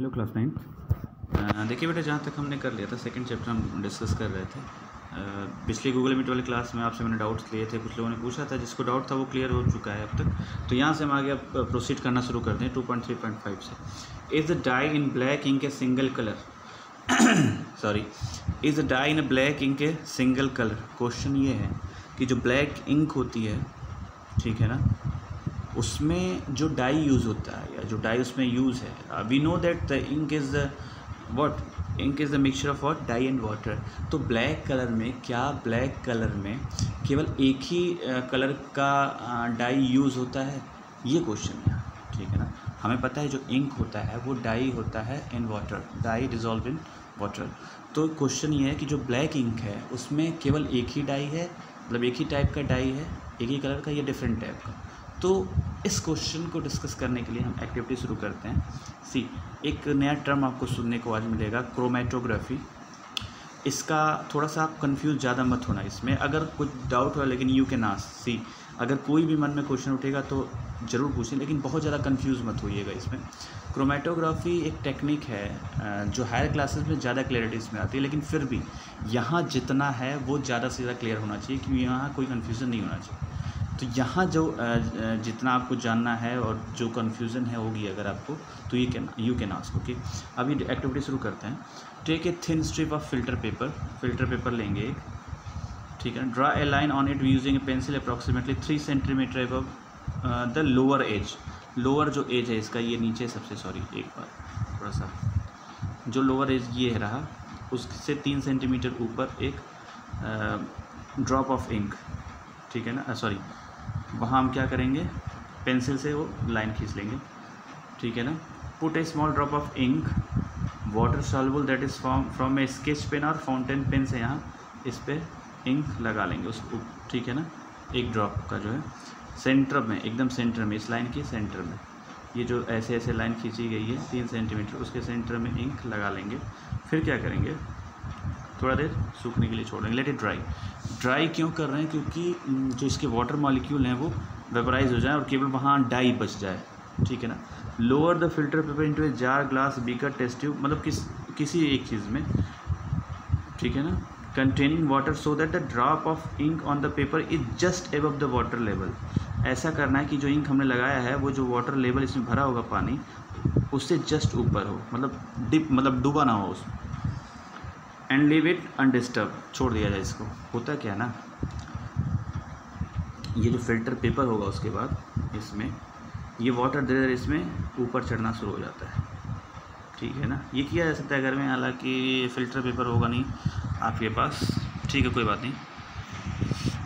Hello class 9। देखिए बेटा, जहाँ तक हमने कर लिया था सेकंड चैप्टर हम डिस्कस कर रहे थे। पिछली गूगल मीट वाली क्लास में आपसे मैंने डाउट्स लिए थे, कुछ लोगों ने पूछा था, जिसको डाउट था वो क्लियर हो चुका है अब तक। तो यहाँ से हम आगे अब प्रोसीड करना शुरू करते हैं 2.3.5 से। Is the dye in black ink a single colour sorry is the dye in black ink a single colour. Question ये है कि जो ब्लैक इंक होती है, ठीक है ना, उसमें जो डाई यूज़ होता है या जो डाई उसमें यूज़ है, we know that the ink is what ink is the mixture of what dye and water. तो ब्लैक कलर में क्या ब्लैक कलर में केवल एक ही कलर का डाई यूज़ होता है? ये क्वेश्चन है, ठीक है ना। हमें पता है जो इंक होता है वो डाई होता है in water, dye dissolve in water. तो क्वेश्चन ये है कि जो ब्लैक इंक है उसमें केवल एक ही डाई है, मतलब एक ही टाइप का डाई है, एक ही कलर का, या डिफरेंट टाइप का। तो इस क्वेश्चन को डिस्कस करने के लिए हम एक्टिविटी शुरू करते हैं। सी, एक नया टर्म आपको सुनने को आज मिलेगा, क्रोमेटोग्राफी। इसका थोड़ा सा आप कंफ्यूज ज़्यादा मत होना इसमें, अगर कुछ डाउट हो लेकिन यू कैन आस्क। सी, अगर कोई भी मन में क्वेश्चन उठेगा तो ज़रूर पूछें, लेकिन बहुत ज़्यादा कंफ्यूज मत होइएगा इसमें। क्रोमेटोग्राफी एक टेक्निक है जो हायर क्लासेस में ज़्यादा क्लियरिटी इसमें आती है, लेकिन फिर भी यहाँ जितना है वो ज़्यादा से ज़्यादा क्लियर होना चाहिए, क्योंकि यहाँ कोई कन्फ्यूज़न नहीं होना चाहिए। तो यहाँ जो जितना आपको जानना है और जो कन्फ्यूज़न है होगी अगर आपको, तो यू कैन आस्क। ओके, अभी एक्टिविटी शुरू करते हैं। Take a thin strip of filter paper लेंगे एक, ठीक है। Draw a line on it using a pencil approximately 3 centimetre above the lower edge. Lower जो एज है इसका, ये नीचे सबसे, सॉरी एक बार थोड़ा सा, जो लोअर एज ये रहा उससे 3 सेंटीमीटर ऊपर एक ड्रॉप ऑफ इंक, ठीक है ना, सॉरी, वहाँ हम क्या करेंगे, पेंसिल से वो लाइन खींच लेंगे, ठीक है ना। Put a small drop of ink water soluble that is from a sketch pen और फाउंटेन पेन से यहाँ इस पर इंक लगा लेंगे उसको, ठीक है ना। एक ड्रॉप का जो है सेंटर में, एकदम सेंटर में, इस लाइन के सेंटर में, ये जो ऐसे ऐसे लाइन खींची गई है 3 सेंटीमीटर, उसके सेंटर में इंक लगा लेंगे। फिर क्या करेंगे, थोड़ा देर सूखने के लिए छोड़ेंगे, लेट इट ड्राई क्यों कर रहे हैं? क्योंकि जो इसके वाटर मॉलिक्यूल हैं वो वेपराइज हो जाए और केवल वहाँ डाई बच जाए, ठीक है ना। Lower the filter paper into a jar, glass, beaker, test tube, मतलब किसी एक चीज़ में, ठीक है ना, containing water so that the drop of ink on the paper is just above the water level. ऐसा करना है कि जो इंक हमने लगाया है वो जो वाटर लेवल इसमें भरा होगा पानी, उससे जस्ट ऊपर हो, मतलब डूबा ना हो उसमें। एंड लीव इट अनडिस्टर्ब, छोड़ दिया जाए इसको। होता क्या है ना, ये जो फिल्टर पेपर होगा उसके बाद इसमें ये वाटर धीरे धीरे इसमें ऊपर चढ़ना शुरू हो जाता है, ठीक है ना। ये किया जा सकता है घर में, हालांकि फ़िल्टर पेपर होगा नहीं आपके पास, ठीक है, कोई बात नहीं,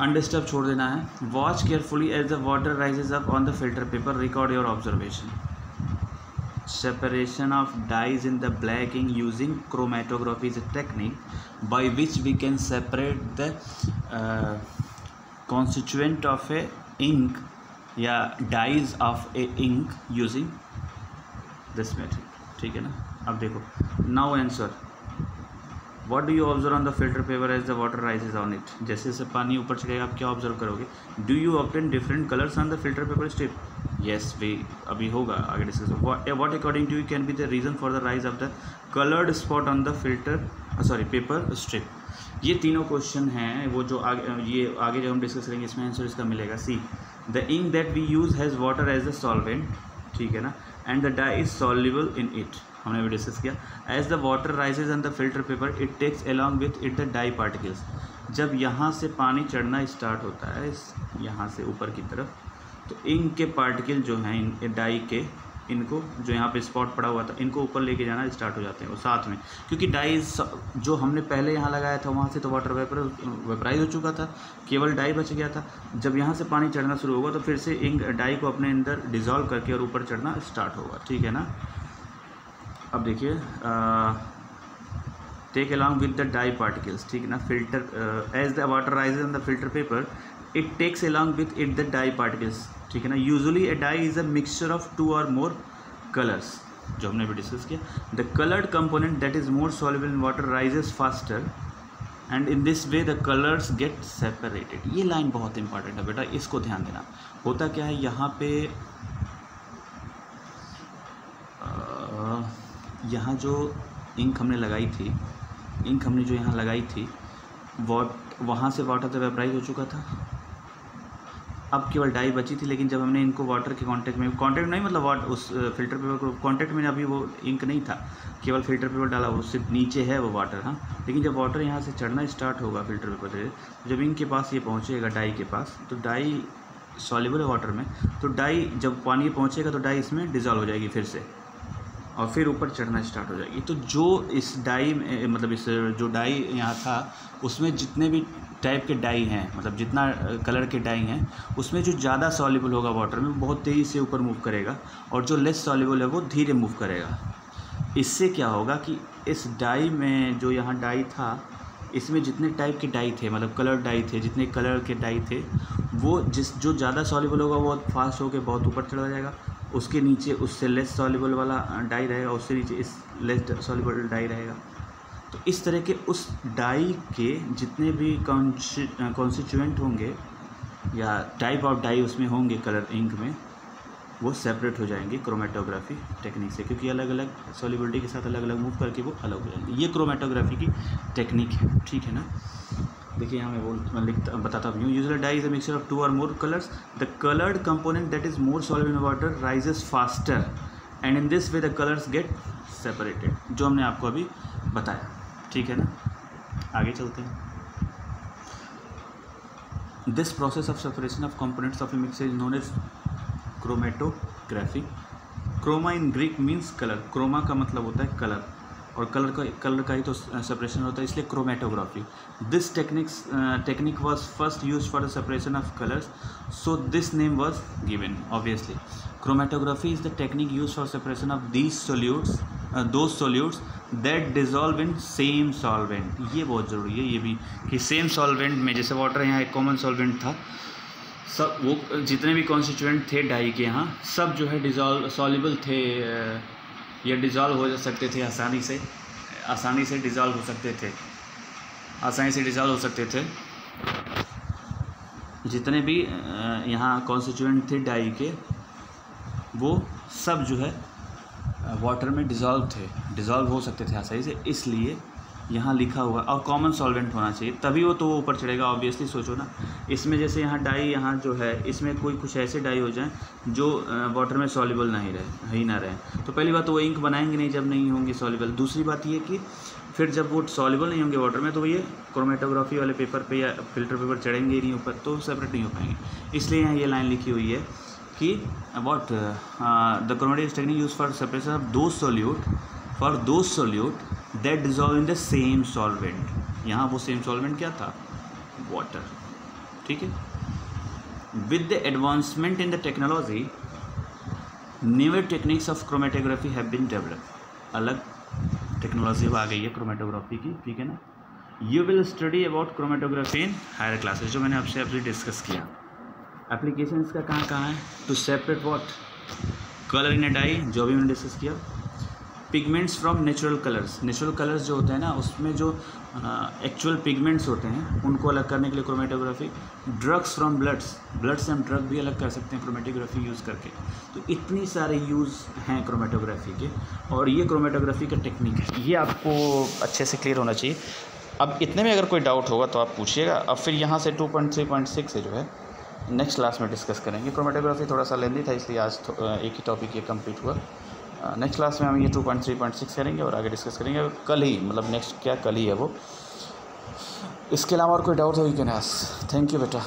अनडिस्टर्ब छोड़ देना है। Watch carefully as the water rises up on the filter paper, record your observation. Separation of dyes in the black ink using chromatography is a technique by which we can separate the constituent of a ink या dyes of a ink using this method, ठीक है ना। अब देखो, now answer, what do you observe on the filter paper as the water rises on it? जैसे जैसे पानी ऊपर चढ़ेगा आप क्या ऑब्जर्व करोगे? Do you obtain different colors on the filter paper strip? Yes, we अभी होगा आगे discuss. What according to you can be the reason for the rise of the colored spot on the paper strip? ये तीनों question हैं, वो जो आगे जब हम डिस्कस करेंगे इसमें आंसर इसका मिलेगा। See, the ink that we use has water as the solvent, ठीक है ना, and the dye is soluble in it, हमने भी डिस्कस किया। As the water rises on the filter paper it takes along with it the dye particles. जब यहाँ से पानी चढ़ना स्टार्ट होता है यहाँ से ऊपर की तरफ, तो इंक के पार्टिकल जो हैं इन डाई के, इनको जो यहाँ पे स्पॉट पड़ा हुआ था इनको ऊपर लेके जाना स्टार्ट हो जाते हैं वो साथ में, क्योंकि डाई जो हमने पहले यहाँ लगाया था वहाँ से तो वाटर वेपराइज हो चुका था, केवल डाई बच गया था। जब यहाँ से पानी चढ़ना शुरू होगा तो फिर से इंक डाई को अपने अंदर डिज़ोल्व करके और ऊपर चढ़ना स्टार्ट होगा, ठीक है ना। अब देखिए, take along with the dye particles, ठीक है ना। Filter as the water rises on the filter paper it takes along with it the dye particles, ठीक है ना। Usually a dye is a mixture of 2 or more colours, जो हमने भी discuss किया। The coloured component that is more soluble in water rises faster and in this way the colours get separated. ये line बहुत important है बेटा, इसको ध्यान देना। होता क्या है, यहाँ पे यहाँ जो इंक हमने लगाई थी, इंक हमने जो यहाँ लगाई थी वहाँ से वाटर तो वेपराइज हो चुका था, अब केवल डाई बची थी। लेकिन जब हमने इनको वाटर के कांटेक्ट नहीं मतलब उस फिल्टर पेपर को कांटेक्ट में अभी वो इंक नहीं था, केवल फिल्टर पेपर डाला, उससे नीचे है वो वाटर। हाँ, लेकिन जब वाटर यहाँ से चढ़ना स्टार्ट होगा फिल्टर पेपर से, जब इंक के पास ये पहुँचेगा डाई के पास, तो डाई सॉल्युबल है वाटर में, तो डाई जब पानी पहुँचेगा तो डाई इसमें डिज़ोल्व हो जाएगी फिर से, और फिर ऊपर चढ़ना स्टार्ट हो जाएगी। तो जो इस डाई में मतलब इस जो डाई यहाँ था उसमें जितने भी टाइप के डाई हैं, मतलब जितना कलर के डाई हैं, उसमें जो ज़्यादा सॉल्युबल होगा वाटर में वो बहुत तेज़ी से ऊपर मूव करेगा, और जो लेस सॉल्युबल है वो धीरे मूव करेगा। इससे क्या होगा कि इस डाई में जो यहाँ डाई था, इसमें जितने टाइप के डाई थे, मतलब कलर डाई थे, जितने कलर के डाई थे, वो जो ज़्यादा सॉल्युबल होगा वो फास्ट होकर बहुत ऊपर चला जाएगा, उसके नीचे उससे लेस सॉल्युबल वाला डाई रहेगा, उससे नीचे इस लेस सॉल्युबल डाई रहेगा। तो इस तरह के उस डाई के जितने भी कॉन्स्टिट्यूएंट होंगे या टाइप ऑफ डाई उसमें होंगे कलर इंक में, वो सेपरेट हो जाएंगे क्रोमेटोग्राफी टेक्निक से, क्योंकि अलग अलग सॉल्युबिलिटी के साथ अलग अलग मूव करके वो अलग हो जाएंगे। ये क्रोमेटोग्राफी की टेक्निक है, ठीक है ना। देखिए यहाँ मैं बताता हूँ। Usually dye is a mixture of 2 or more colours, the coloured component that is more soluble in water rises faster and in this way the colours get separated, जो हमने आपको अभी बताया, ठीक है ना। आगे चलते हैं। This process of separation of components of a mixture is known as chromatography. Chroma in Greek means colour, chroma का मतलब होता है कलर, और कलर का ही तो सेपरेशन होता है, इसलिए chromatography. This technique was first used for the separation of colours, so this name was given. Obviously chromatography is the technique used for separation of these solutes, those solutes that dissolve in same solvent. ये बहुत ज़रूरी है ये भी, कि same solvent में, जैसे water यहाँ एक कॉमन सॉल्वेंट था, सब वो जितने भी कॉन्स्टिट्यूएंट थे डाई के यहाँ, सब जो है सॉल्युबल थे या डिज़ोल्व हो सकते थे, आसानी से डिज़ोल्व हो सकते थे, जितने भी यहाँ कॉन्स्टिट्यूएंट थे डाई के, वो सब जो है वाटर में डिज़ोल्व हो सकते थे आसानी से, इसलिए यहाँ लिखा हुआ। और कॉमन सॉल्वेंट होना चाहिए, तभी वो तो ऊपर चढ़ेगा। ऑब्वियसली सोचो ना, इसमें जैसे यहाँ डाई यहाँ जो है, इसमें कुछ ऐसे डाई हो जाएं जो वाटर में सॉल्युबल ना रहे, तो पहली बात तो वो इंक बनाएंगे नहीं जब नहीं होंगे सॉल्युबल। दूसरी बात ये कि फिर जब वो सॉल्युबल नहीं होंगे वाटर में, तो ये क्रोमेटोग्राफी वाले पेपर पे या फिल्टर पेपर चढ़ेंगे ही नहीं ऊपर, तो सेपरेट नहीं हो पाएंगे। इसलिए यहाँ ये लाइन लिखी हुई है कि about the chromatography technique use for separation of those solute that dissolve in the same solvent. यहाँ वो सेम सॉल्वेंट क्या था? वाटर, ठीक है। With the advancement in the technology, newer techniques of chromatography have been developed. अलग technology आ गई है क्रोमेटोग्राफी की, ठीक है ना। You will study about chromatography in higher classes, जो मैंने आपसे अभी डिस्कस किया। एप्लीकेशन इसका कहाँ है? To separate what? Colour in a dye, जो अभी मैंने डिस्कस किया। पिगमेंट्स फ्रॉम नेचुरल कलर्स जो होते हैं ना, उसमें जो एक्चुअल पिगमेंट्स होते हैं उनको अलग करने के लिए क्रोमेटोग्राफी। ड्रग्स फ्रॉम ब्लड से हम ड्रग भी अलग कर सकते हैं क्रोमेटोग्राफी यूज़ करके। तो इतनी सारे यूज़ हैं क्रोमेटोग्राफी के, और ये क्रोमेटोग्राफी का टेक्निक है, ये आपको अच्छे से क्लियर होना चाहिए। अब इतने में अगर कोई डाउट होगा तो आप पूछिएगा। अब फिर यहाँ से 2.3.6 से जो है नेक्स्ट क्लास में डिस्कस करेंगे। क्रोमेटोग्राफी थोड़ा सा लेंदी था, इसलिए आज एक ही टॉपिक ये कंप्लीट हुआ। नेक्स्ट क्लास में हम ये 2.3.6 करेंगे और आगे डिस्कस करेंगे कल ही, मतलब नेक्स्ट क्या कल ही है वो। इसके अलावा और कोई डाउट हो you can ask. Thank you बेटा।